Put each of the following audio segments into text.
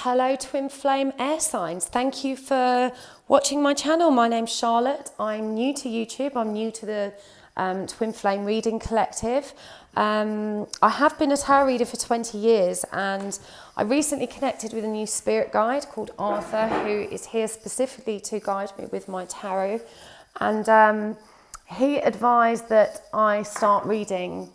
Hello twin flame air signs, thank you for watching my channel. My name's Charlotte. I'm new to YouTube. I'm new to the twin flame reading collective. I have been a tarot reader for 20 years and I recently connected with a new spirit guide called Arthur, who is here specifically to guide me with my tarot, and he advised that I start reading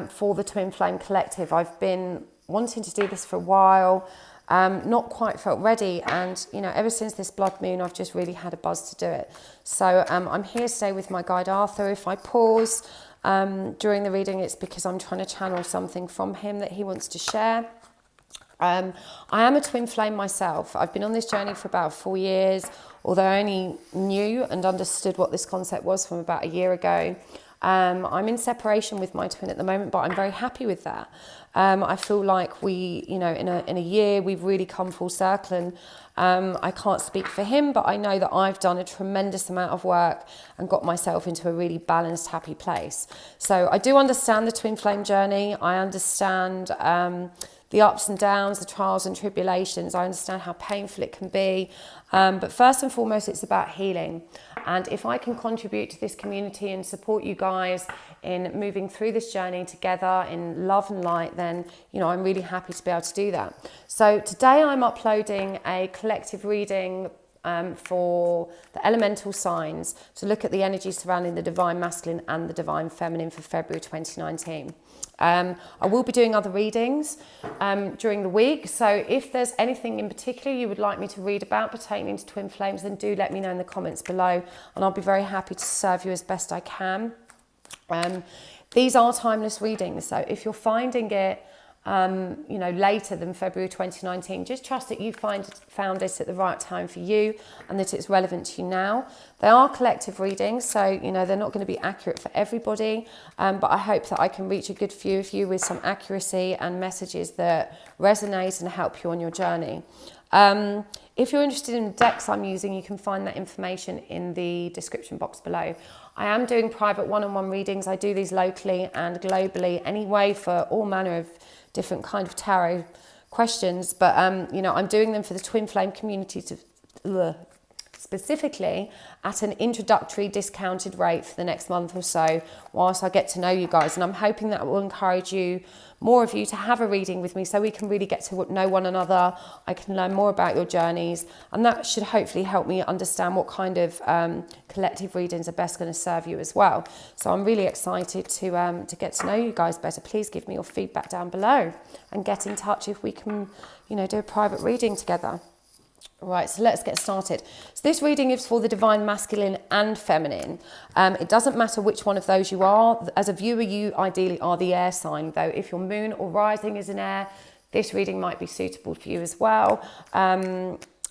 for the twin flame collective. I've been wanting to do this for a while, not quite felt ready, and ever since this blood moon I've just really had a buzz to do it. So I'm here today with my guide Arthur. If I pause during the reading, it's because I'm trying to channel something from him that he wants to share. I am a twin flame myself. I've been on this journey for about 4 years, although I only knew and understood what this concept was from about a year ago. I'm in separation with my twin at the moment, but I'm very happy with that. I feel like we, in a year, we've really come full circle, and I can't speak for him, but I know that I've done a tremendous amount of work and got myself into a really balanced, happy place. So I do understand the twin flame journey. I understand the ups and downs, the trials and tribulations. I understand how painful it can be. But first and foremost, it's about healing. And if I can contribute to this community and support you guys in moving through this journey together in love and light, then, I'm really happy to be able to do that. So today I'm uploading a collective reading for the elemental signs to look at the energy surrounding the divine masculine and the divine feminine for February 2019. I will be doing other readings during the week, so if there's anything in particular you would like me to read about pertaining to twin flames, then do let me know in the comments below, and I'll be very happy to serve you as best I can. These are timeless readings, so if you're finding it later than February 2019, just trust that you found it at the right time for you and that it's relevant to you now. They are collective readings, so they're not going to be accurate for everybody, but I hope that I can reach a good few of you with some accuracy and messages that resonate and help you on your journey. If you're interested in the decks I'm using, you can find that information in the description box below. I am doing private one-on-one readings. I do these locally and globally anyway for all manner of different kind of tarot questions, but I'm doing them for the twin flame community specifically at an introductory discounted rate for the next month or so whilst I get to know you guys, and I'm hoping that will encourage more of you to have a reading with me so we can really get to know one another. I can learn more about your journeys, and that should hopefully help me understand what kind of collective readings are best going to serve you as well. So I'm really excited to get to know you guys better. Please give me your feedback down below and get in touch if we can do a private reading together. Right, so let's get started. So this reading is for the divine masculine and feminine. It doesn't matter which one of those you are. As a viewer, you ideally are the air sign, though if your moon or rising is in air, this reading might be suitable for you as well.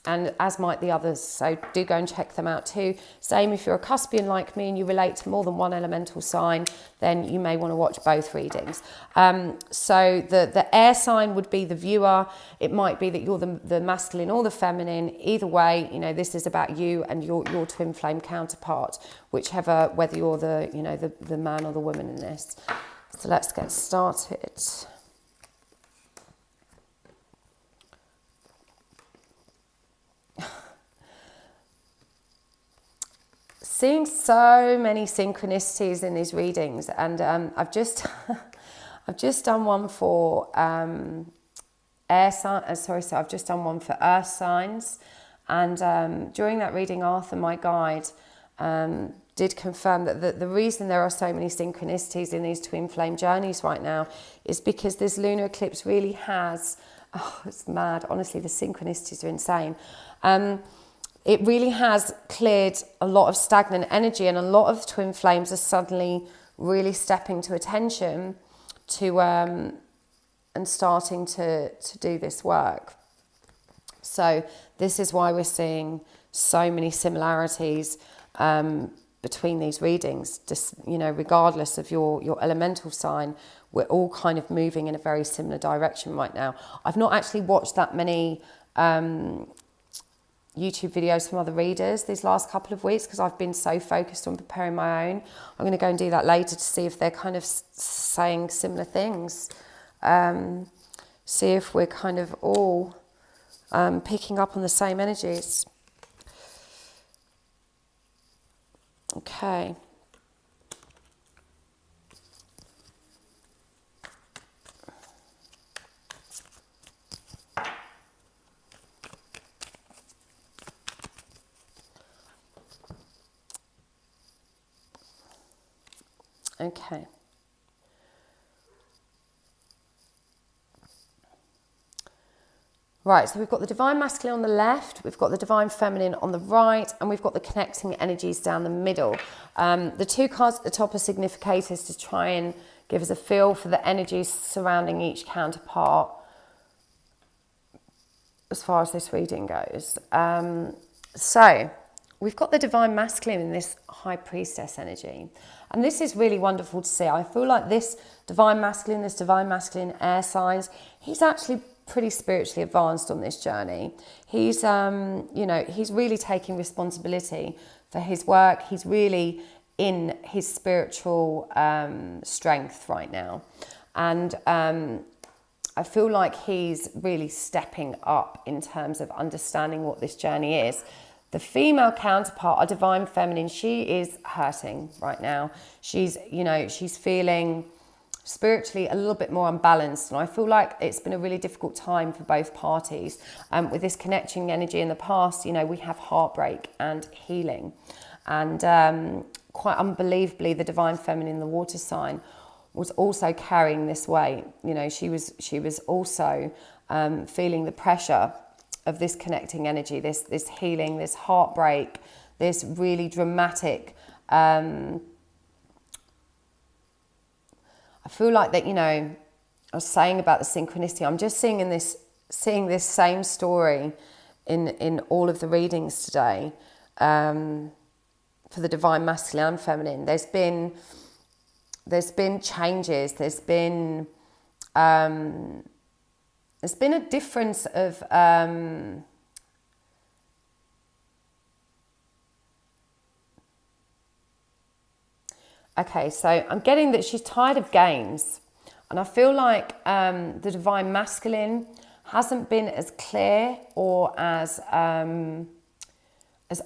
And as might the others, so do go and check them out too. Same if you're a cuspian like me and you relate to more than one elemental sign, then you may want to watch both readings. So the air sign would be the viewer. It might be that you're the masculine or the feminine. Either way, this is about you and your twin flame counterpart, whichever, whether you're the man or the woman in this. So let's get started. Seeing so many synchronicities in these readings, and I've just done one for air sign. So I've just done one for earth signs, and during that reading, Arthur, my guide, did confirm that the reason there are so many synchronicities in these twin flame journeys right now is because this lunar eclipse really has. Oh, it's mad. Honestly, the synchronicities are insane. It really has cleared a lot of stagnant energy, and a lot of twin flames are suddenly really stepping to attention to and starting to do this work. So this is why we're seeing so many similarities between these readings. Just regardless of your elemental sign, we're all kind of moving in a very similar direction right now. I've not actually watched that many YouTube videos from other readers these last couple of weeks because I've been so focused on preparing my own. I'm going to go and do that later to see if they're kind of saying similar things. See if we're kind of all picking up on the same energies. Okay. Okay. Right, so we've got the Divine Masculine on the left, we've got the Divine Feminine on the right, and we've got the connecting energies down the middle. The two cards at the top are significators to try and give us a feel for the energies surrounding each counterpart as far as this reading goes. So we've got the Divine Masculine in this High Priestess energy. And this is really wonderful to see. I feel like this Divine Masculine air signs, he's actually pretty spiritually advanced on this journey. He's, you know, he's really taking responsibility for his work. He's really in his spiritual strength right now. And I feel like he's really stepping up in terms of understanding what this journey is. The female counterpart, our Divine Feminine, she is hurting right now. She's, you know, she's feeling spiritually a little bit more unbalanced, and I feel like it's been a really difficult time for both parties. With this connecting energy in the past, you know, we have heartbreak and healing, and quite unbelievably, the Divine Feminine, the water sign, was also carrying this weight. You know, she was also feeling the pressure of this connecting energy, this healing, this heartbreak, this really dramatic. I feel like that, you know, I was saying about the synchronicity, I'm just seeing this same story in all of the readings today, for the Divine Masculine and Feminine. There's been changes, there's been a difference of okay, so I'm getting that she's tired of games, and I feel like the Divine Masculine hasn't been as clear or as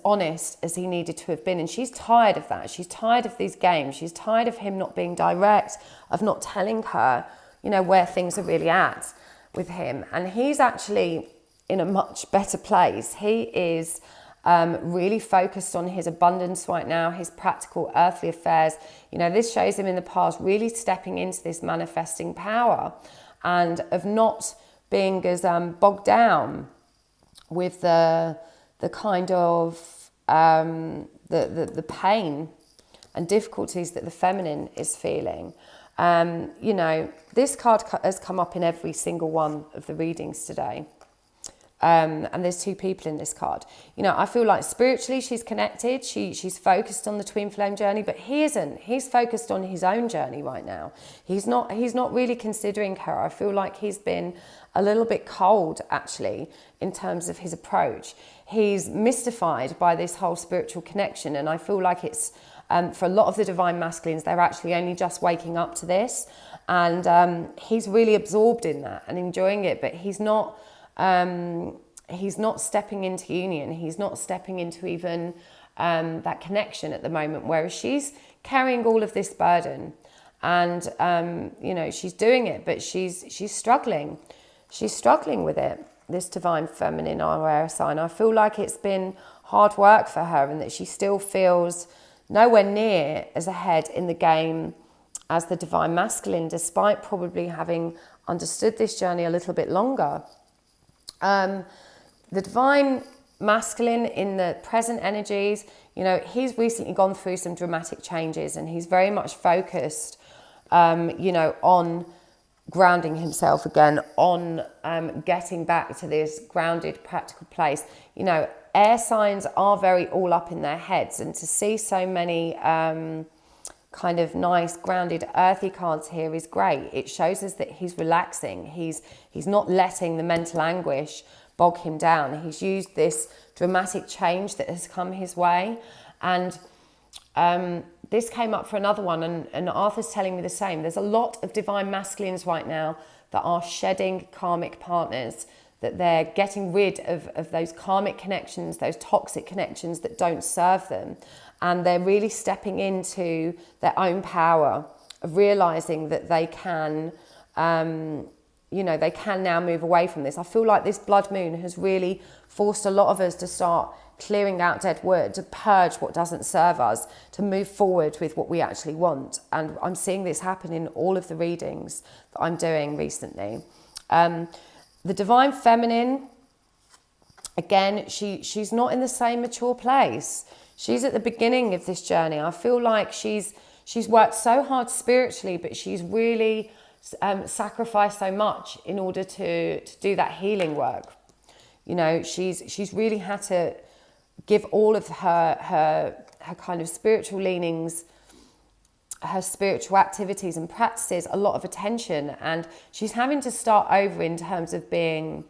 honest as he needed to have been, and she's tired of that. She's tired of these games. She's tired of him not being direct, of not telling her, you know, where things are really at with him. And he's actually in a much better place. He is really focused on his abundance right now, his practical earthly affairs. You know, this shows him in the past really stepping into this manifesting power, and of not being as bogged down with the kind of the pain and difficulties that the feminine is feeling. You know, this card has come up in every single one of the readings today. And there's two people in this card. You know, I feel like spiritually she's connected. She's focused on the twin flame journey, but he isn't. He's focused on his own journey right now. He's not really considering her. I feel like he's been a little bit cold, actually, in terms of his approach. He's mystified by this whole spiritual connection, and I feel like it's, for a lot of the Divine Masculines, they're actually only just waking up to this, and he's really absorbed in that and enjoying it, but he's not stepping into union. He's not stepping into even that connection at the moment, whereas she's carrying all of this burden, and you know, she's doing it, but she's struggling. She's struggling with it, this Divine Feminine or air sign. I feel like it's been hard work for her, and that she still feels nowhere near as ahead in the game as the Divine Masculine, despite probably having understood this journey a little bit longer. The Divine Masculine in the present energies, you know, he's recently gone through some dramatic changes, and he's very much focused, you know, on grounding himself again, on getting back to this grounded, practical place. You know, air signs are very all up in their heads, and to see so many kind of nice, grounded, earthy cards here is great. It shows us that he's relaxing. He's not letting the mental anguish bog him down. He's used this dramatic change that has come his way, and this came up for another one, and Arthur's telling me the same. There's a lot of Divine Masculines right now that are shedding karmic partners that they're getting rid of those karmic connections, those toxic connections that don't serve them. And they're really stepping into their own power of realizing that they can, they can now move away from this. I feel like this blood moon has really forced a lot of us to start clearing out dead wood, to purge what doesn't serve us, to move forward with what we actually want. And I'm seeing this happen in all of the readings that I'm doing recently. The Divine Feminine, again, she's not in the same mature place. She's at the beginning of this journey. I feel like she's worked so hard spiritually, but she's really sacrificed so much in order to do that healing work. You know, she's really had to give all of her kind of spiritual leanings, her spiritual activities and practices a lot of attention, and she's having to start over in terms of being,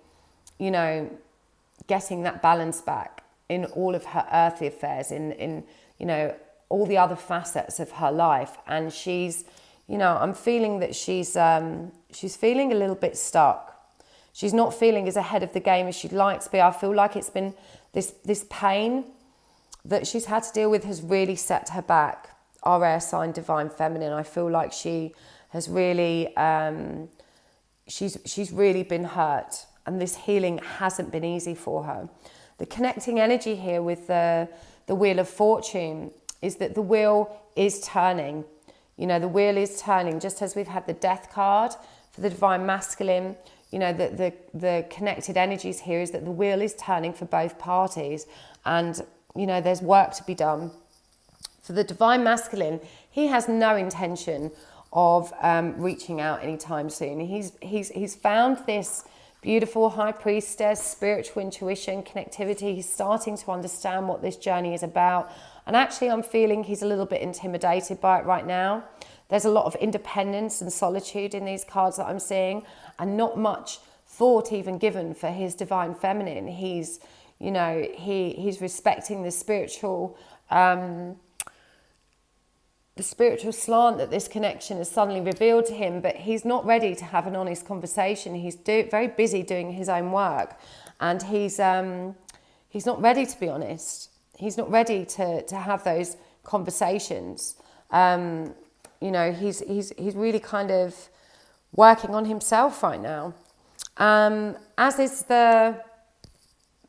getting that balance back in all of her earthly affairs, in all the other facets of her life. And she's, I'm feeling that she's feeling a little bit stuck. She's not feeling as ahead of the game as she'd like to be. I feel like it's been this pain that she's had to deal with has really set her back. Our air sign, Divine Feminine. I feel like she has really, she's really been hurt, and this healing hasn't been easy for her. The connecting energy here with the Wheel of Fortune is that the wheel is turning. The wheel is turning, just as we've had the Death card for the Divine Masculine. The connected energies here is that the wheel is turning for both parties, and there's work to be done. For the Divine Masculine, he has no intention of reaching out anytime soon. He's found this beautiful High Priestess, spiritual intuition, connectivity. He's starting to understand what this journey is about. And actually, I'm feeling he's a little bit intimidated by it right now. There's a lot of independence and solitude in these cards that I'm seeing, and not much thought even given for his Divine Feminine. He's, he's respecting the spiritual slant that this connection has suddenly revealed to him, but he's not ready to have an honest conversation. He's very busy doing his own work, and he's not ready to be honest. He's not ready to have those conversations. He's really kind of working on himself right now, as is the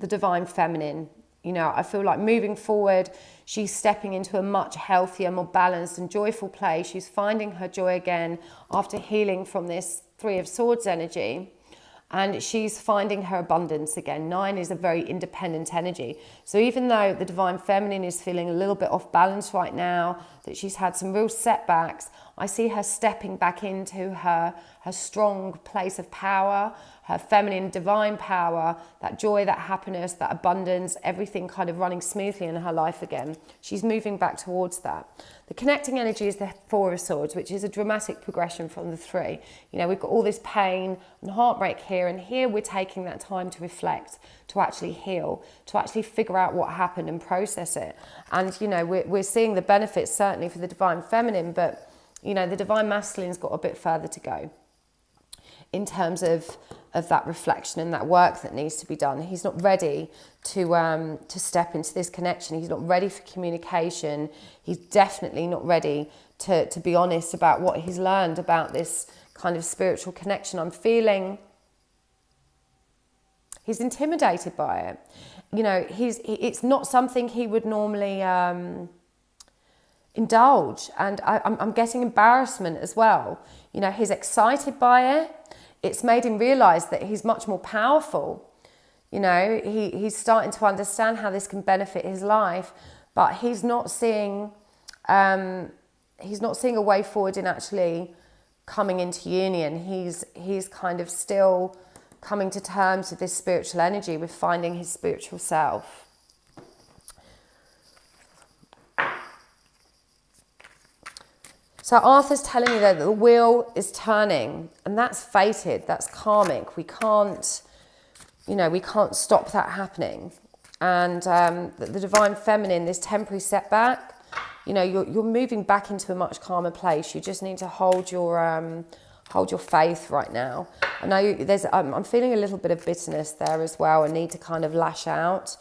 Divine Feminine. I feel like moving forward, she's stepping into a much healthier, more balanced and joyful place. She's finding her joy again after healing from this Three of Swords energy. And she's finding her abundance again. 9 is a very independent energy. So even though the Divine Feminine is feeling a little bit off balance right now, that she's had some real setbacks, I see her stepping back into her strong place of power, her feminine divine power, that joy, that happiness, that abundance, everything kind of running smoothly in her life again. She's moving back towards that. The connecting energy is the Four of Swords, which is a dramatic progression from the 3. We've got all this pain and heartbreak here, and here we're taking that time to reflect, to actually heal, to actually figure out what happened and process it. And, we're seeing the benefits certainly for the Divine Feminine, but, the Divine Masculine's got a bit further to go in terms of that reflection and that work that needs to be done. He's not ready to step into this connection. He's not ready for communication. He's definitely not ready to be honest about what he's learned about this kind of spiritual connection. I'm feeling he's intimidated by it. It's not something he would normally indulge, and I'm getting embarrassment as well. He's excited by it. It's made him realise that he's much more powerful. He's starting to understand how this can benefit his life, but he's not seeing a way forward in actually coming into union. He's kind of still coming to terms with this spiritual energy, with finding his spiritual self. So Arthur's telling me that the wheel is turning, and that's fated, that's karmic. We can't stop that happening. And the Divine Feminine, this temporary setback, you're moving back into a much calmer place. You just need to hold your hold your faith right now. I know I'm feeling a little bit of bitterness there as well, a need to kind of lash out,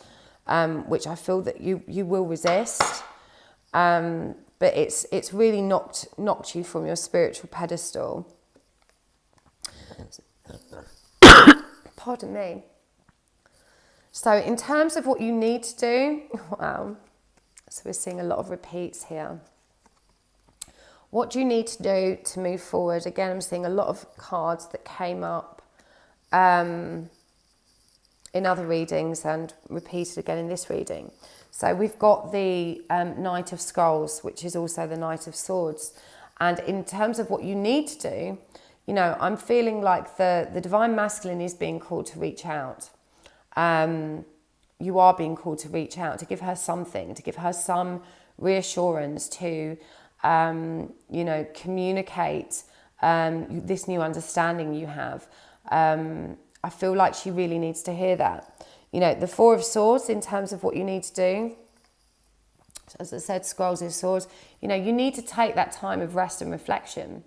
which I feel that you will resist. But it's really knocked you from your spiritual pedestal. Pardon me. So in terms of what you need to do, wow. So we're seeing a lot of repeats here. What do you need to do to move forward? Again, I'm seeing a lot of cards that came up in other readings and repeated again in this reading. So we've got the Knight of Scrolls, which is also the Knight of Swords. And in terms of what you need to do, you know, I'm feeling like the Divine Masculine is being called to reach out. You are being called to reach out, to give her something, to give her some reassurance, to, you know, communicate this new understanding you have. I feel like she really needs to hear that. You know, the Four of Swords, in terms of what you need to do, as I said, Scrolls is Swords, you know, you need to take that time of rest and reflection.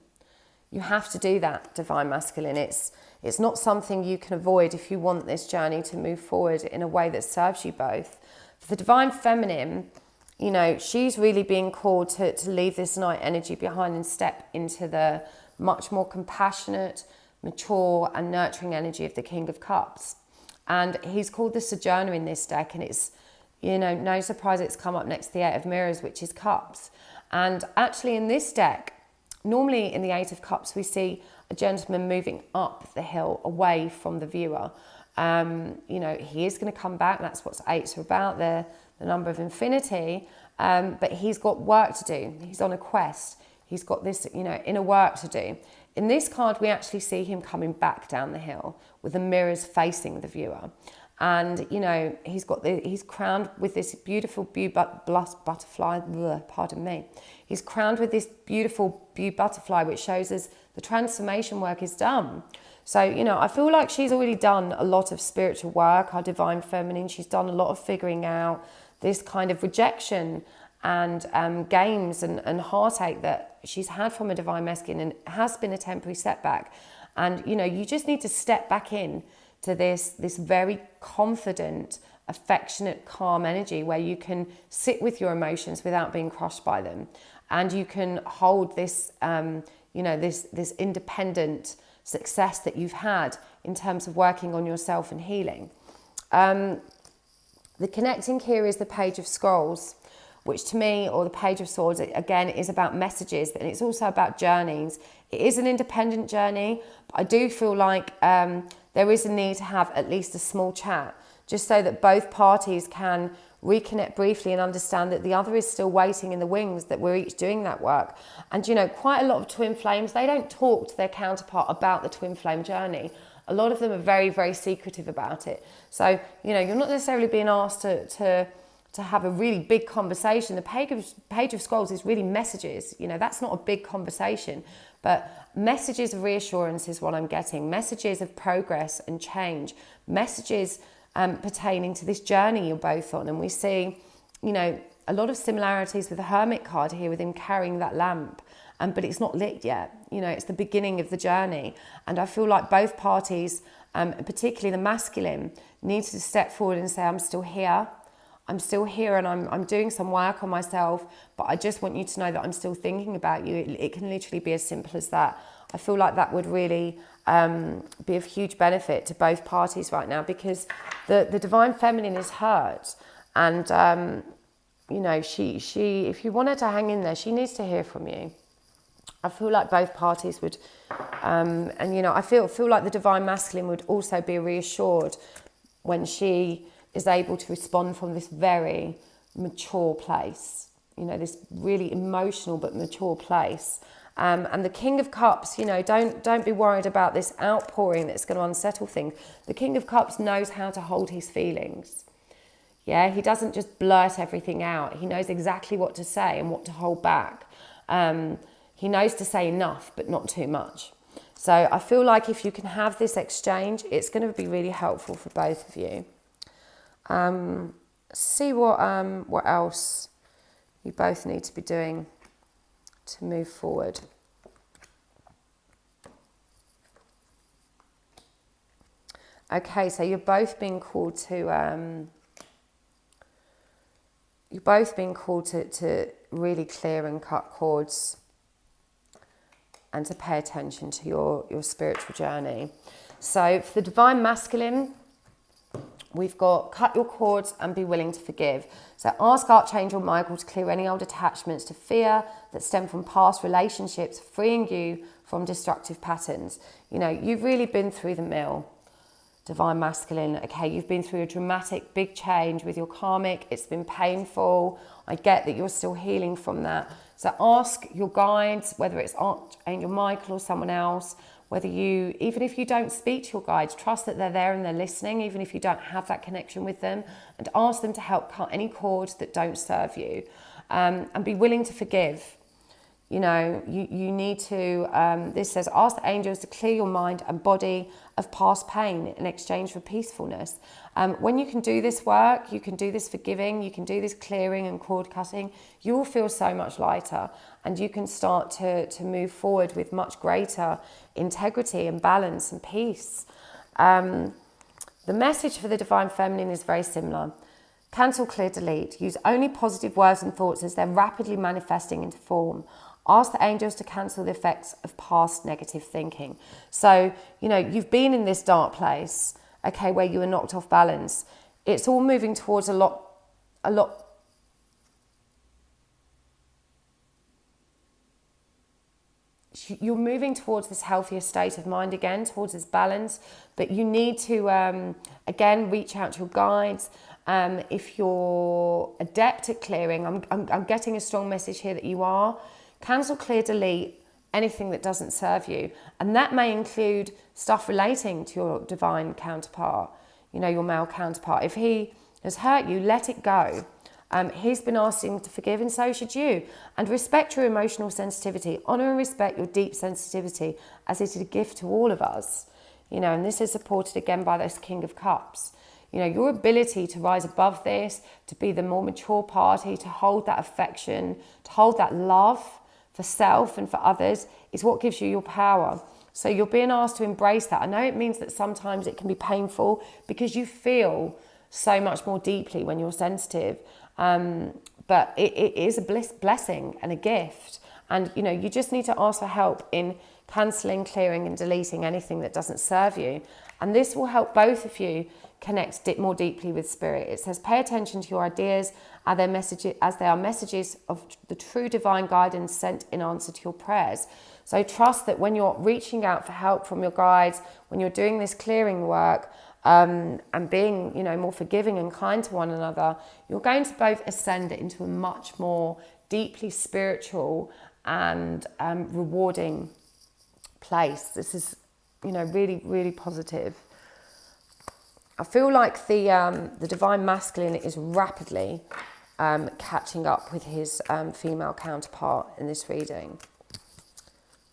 You have to do that, Divine Masculine. It's not something you can avoid if you want this journey to move forward in a way that serves you both. For the Divine Feminine, you know, she's really being called to leave this night energy behind and step into the much more compassionate, mature and nurturing energy of the King of Cups. And he's called the Sojourner in this deck, and it's, you know, no surprise it's come up next to the Eight of Mirrors, which is Cups. And actually in this deck, normally in the Eight of Cups, we see a gentleman moving up the hill away from the viewer. You know, he is going to come back. That's what eights are about. They're the number of infinity. But he's got work to do. He's on a quest. He's got this, you know, inner work to do. In this card, we actually see him coming back down the hill with the mirrors facing the viewer. And, you know, he's crowned with this beautiful butterfly, pardon me. He's crowned with this beautiful butterfly, which shows us the transformation work is done. So, you know, I feel like she's already done a lot of spiritual work, our Divine Feminine. She's done a lot of figuring out this kind of rejection and games and heartache that she's had from a Divine Masculine, and it has been a temporary setback. And, you know, you just need to step back in to this very confident, affectionate, calm energy where you can sit with your emotions without being crushed by them. And you can hold this, you know, this independent success that you've had in terms of working on yourself and healing. The connecting here is the Page of Scrolls, which to me, or the Page of Swords, again, is about messages, but it's also about journeys. It is an independent journey, but I do feel like there is a need to have at least a small chat, just so that both parties can reconnect briefly and understand that the other is still waiting in the wings, that we're each doing that work. And, you know, quite a lot of twin flames, they don't talk to their counterpart about the twin flame journey. A lot of them are very, very secretive about it. So, you know, you're not necessarily being asked to have a really big conversation. The Page of Scrolls is really messages. You know, that's not a big conversation, but messages of reassurance is what I'm getting. Messages of progress and change. Messages pertaining to this journey you're both on. And we see, you know, a lot of similarities with the Hermit card here, with him carrying that lamp. But it's not lit yet. You know, it's the beginning of the journey. And I feel like both parties, particularly the masculine, need to step forward and say, I'm still here. I'm still here, and I'm doing some work on myself, but I just want you to know that I'm still thinking about you. It can literally be as simple as that. I feel like that would really be of huge benefit to both parties right now, because the Divine Feminine is hurt. And, you know, she if you want her to hang in there, she needs to hear from you. I feel like both parties would, and, you know, I feel like the Divine Masculine would also be reassured when she is able to respond from this very mature place, you know, this really emotional but mature place. And the King of Cups, you know, don't be worried about this outpouring that's going to unsettle things. The King of Cups knows how to hold his feelings. Yeah, he doesn't just blurt everything out. He knows exactly what to say and what to hold back. He knows to say enough, but not too much. So I feel like if you can have this exchange, it's going to be really helpful for both of you. See what else you both need to be doing to move forward. Okay, so you're both being called to to really clear and cut cords and to pay attention to your spiritual journey. So for the Divine Masculine, we've got cut your cords and be willing to forgive. So ask Archangel Michael to clear any old attachments to fear that stem from past relationships, freeing you from destructive patterns. You know, you've really been through the mill, Divine Masculine. Okay, you've been through a dramatic big change with your karmic. It's been painful. I get that you're still healing from that. So ask your guides, whether it's Archangel Michael or someone else, whether you, even if you don't speak to your guides, trust that they're there and they're listening, even if you don't have that connection with them, and ask them to help cut any cords that don't serve you, and be willing to forgive. You know, you need to, this says, ask the angels to clear your mind and body of past pain in exchange for peacefulness. When you can do this work, you can do this forgiving, you can do this clearing and cord cutting, you will feel so much lighter, and you can start to move forward with much greater integrity and balance and peace. The message for the Divine Feminine is very similar. Cancel, clear, delete. Use only positive words and thoughts as they're rapidly manifesting into form. Ask the angels to cancel the effects of past negative thinking. So, you know, you've been in this dark place, okay, where you were knocked off balance. It's all moving towards a lot. You're moving towards this healthier state of mind again, towards this balance, but you need to, again, reach out to your guides. If you're adept at clearing, I'm getting a strong message here that you are. Cancel, clear, delete anything that doesn't serve you. And that may include stuff relating to your divine counterpart, you know, your male counterpart. If he has hurt you, let it go. He's been asking to forgive, and so should you. And respect your emotional sensitivity. Honour and respect your deep sensitivity, as it is a gift to all of us. You know, and this is supported again by this King of Cups. You know, your ability to rise above this, to be the more mature party, to hold that affection, to hold that love for self and for others is what gives you your power. So you're being asked to embrace that. I know it means that sometimes it can be painful because you feel so much more deeply when you're sensitive. But it is a blessing and a gift. And, you know, you just need to ask for help in cancelling, clearing and deleting anything that doesn't serve you. And this will help both of you connect more deeply with spirit. It says, pay attention to your ideas as they are messages of the true divine guidance sent in answer to your prayers. So trust that when you're reaching out for help from your guides, when you're doing this clearing work, and being, you know, more forgiving and kind to one another, you're going to both ascend into a much more deeply spiritual and rewarding place. This is, you know, really, really positive. I feel like the Divine Masculine is rapidly catching up with his female counterpart in this reading.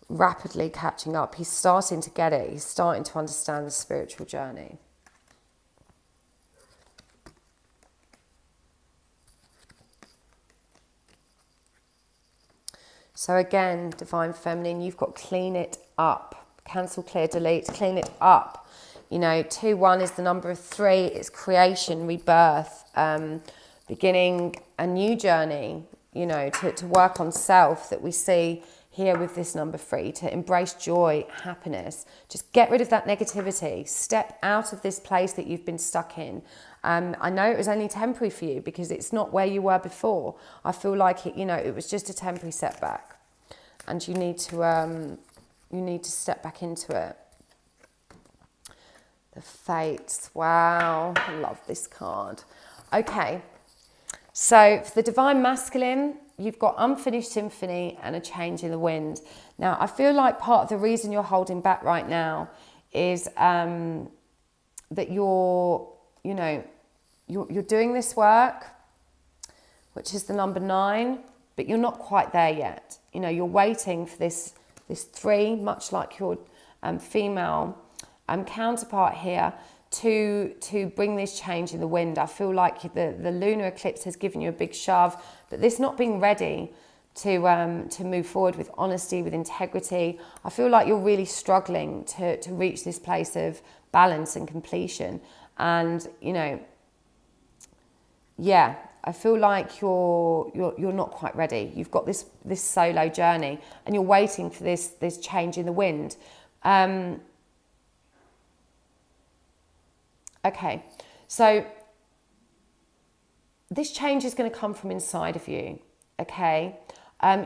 Rapidly catching up. He's starting to get it. He's starting to understand the spiritual journey. So again, Divine Feminine, you've got clean it up. Cancel, clear, delete, clean it up. You know, 2-1 is the number of 3. It's creation, rebirth, beginning a new journey, you know, to work on self that we see here with this number 3, to embrace joy, happiness. Just get rid of that negativity. Step out of this place that you've been stuck in. I know it was only temporary for you because it's not where you were before. I feel like it, you know, it was just a temporary setback, and you need to step back into it. The Fates. Wow, I love this card. Okay, so for the Divine Masculine, you've got unfinished symphony and a change in the wind. Now, I feel like part of the reason you're holding back right now is that you're doing this work, which is the number 9, but you're not quite there yet. You know, you're waiting for this 3, much like your female counterpart here, to bring this change in the wind. I feel like the lunar eclipse has given you a big shove, but this not being ready to move forward with honesty, with integrity. I feel like you're really struggling to reach this place of balance and completion. And, you know, yeah, I feel like you're not quite ready. You've got this solo journey and you're waiting for this change in the wind. Okay, so this change is going to come from inside of you, okay?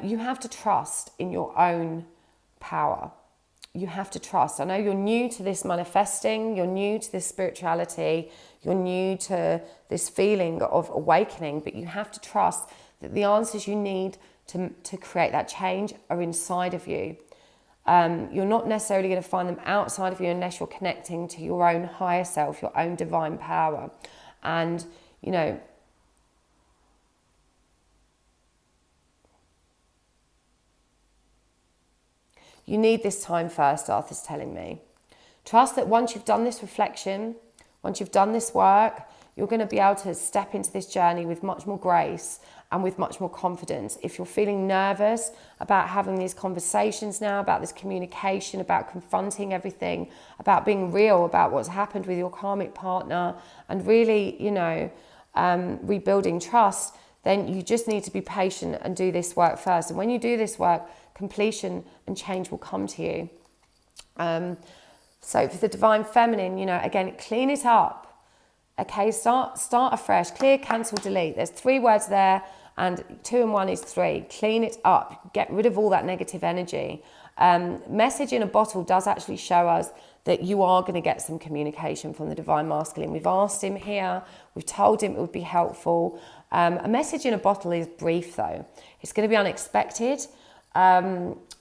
You have to trust in your own power. You have to trust. I know you're new to this manifesting, you're new to this spirituality, you're new to this feeling of awakening, but you have to trust that the answers you need to create that change are inside of you. You're not necessarily going to find them outside of you unless you're connecting to your own higher self, your own divine power. And, you know, you need this time first, Arthur's telling me. Trust that once you've done this reflection, once you've done this work, you're going to be able to step into this journey with much more grace and with much more confidence. If you're feeling nervous about having these conversations now, about this communication, about confronting everything, about being real about what's happened with your karmic partner and really, you know, rebuilding trust, then you just need to be patient and do this work first. And when you do this work, completion and change will come to you. So for the divine feminine, you know, again, clean it up. Okay, start afresh. Clear, cancel, delete. There's 3 words there, and 2 and 1 is 3. Clean it up. Get rid of all that negative energy. Message in a bottle does actually show us that you are going to get some communication from the divine masculine. We've asked him here. We've told him it would be helpful. A message in a bottle is brief, though. It's going to be unexpected.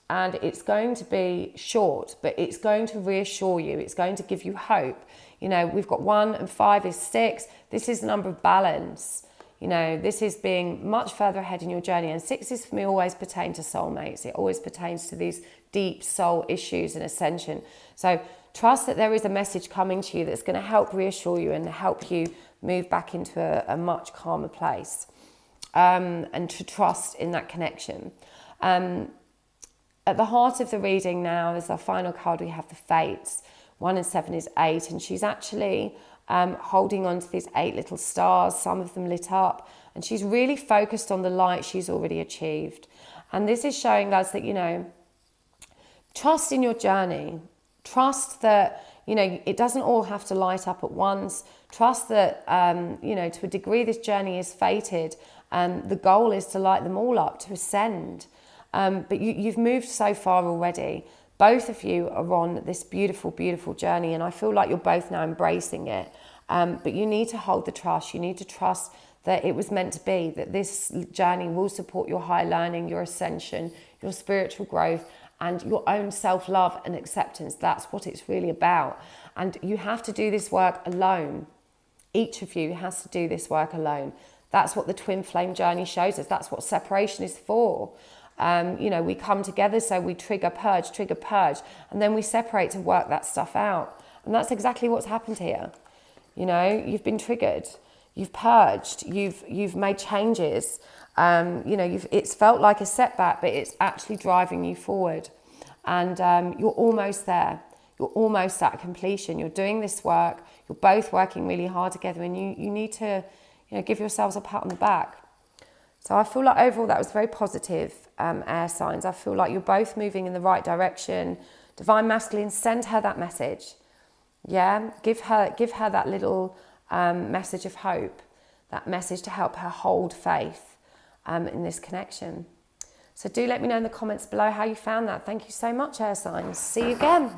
And it's going to be short, but it's going to reassure you. It's going to give you hope. You know, we've got 1 and 5 is 6. This is the number of balance. You know, this is being much further ahead in your journey. And 6s for me always pertain to soulmates. It always pertains to these deep soul issues and ascension. So trust that there is a message coming to you that's going to help reassure you and help you move back into a much calmer place. And to trust in that connection. At the heart of the reading now is our final card. We have the Fates. 1 and 7 is 8, and she's actually holding on to these 8 little stars, some of them lit up, and she's really focused on the light she's already achieved. And this is showing us that, you know, trust in your journey. Trust that, you know, it doesn't all have to light up at once. Trust that, you know, to a degree this journey is fated. The goal is to light them all up, to ascend. But you've moved so far already. Both of you are on this beautiful, beautiful journey, and I feel like you're both now embracing it. But you need to hold the trust. You need to trust that it was meant to be, that this journey will support your higher learning, your ascension, your spiritual growth, and your own self-love and acceptance. That's what it's really about. And you have to do this work alone. Each of you has to do this work alone. That's what the twin flame journey shows us. That's what separation is for. You know, we come together, so we trigger, purge, and then we separate to work that stuff out. And that's exactly what's happened here. You know, you've been triggered, you've purged, you've made changes. You know, it's felt like a setback, but it's actually driving you forward. And you're almost there. You're almost at completion. You're doing this work. You're both working really hard together, and you need to, you know, give yourselves a pat on the back. So I feel like overall that was very positive, air signs. I feel like you're both moving in the right direction. Divine Masculine, send her that message. Yeah, give her that little message of hope, that message to help her hold faith in this connection. So do let me know in the comments below how you found that. Thank you so much, air signs. See you again.